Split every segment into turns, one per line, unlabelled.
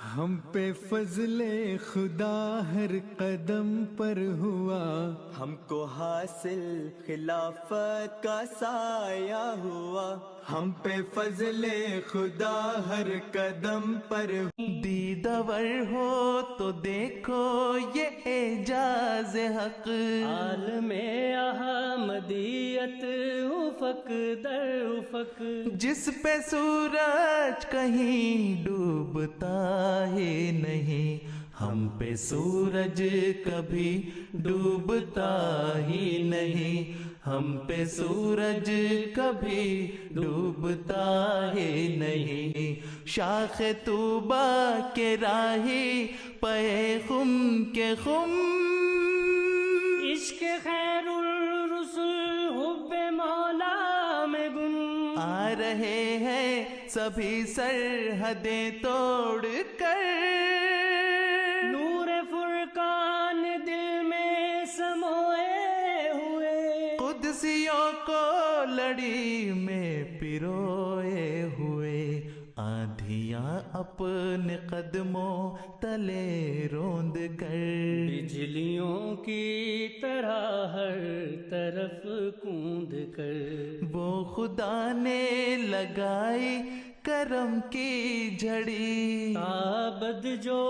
हम पे फजले खुदा हर कदम पर हुआ,
हमको हासिल खिलाफत का साया हुआ।
हम पे फजले खुदा हर कदम पर।
दीदावर हो तो देखो ये एजाज हक,
आलमे अहमदियत उफक दर उफक,
जिस पे सूरज कहीं डूबता ही नहीं, हम पे सूरज कभी डूबता ही नहीं, हम पे सूरज कभी डूबता ही नहीं। शाख तूबा के राही पे खुम के खुम,
इश्क खैरुल रुसुल हुब्बे मौला में गुम,
आ रहे हैं सभी सरहदें तोड़ कर,
नूर फुरकान दिल में समोए हुए,
कुदसियों को लड़ी में पिरोए हुए, आंधियां अपने कदमों तले रोंद कर,
बिजलियों की तरह हर तरफ कूद कर,
वो खुदा ने लगाई करम की झड़ी,
आबद जो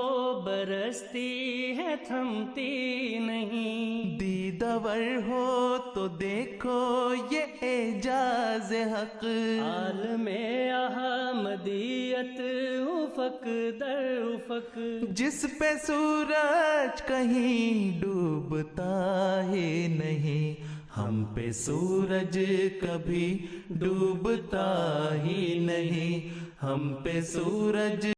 बरसती है थमती नहीं।
दीदावर हो तो देखो ये एजाज हक,
आलमे अहमदियत उफक दर उफक,
जिस पे सूरज कहीं डूबता ही नहीं, हम पे सूरज कभी डूबता ही नहीं, हम पे सूरज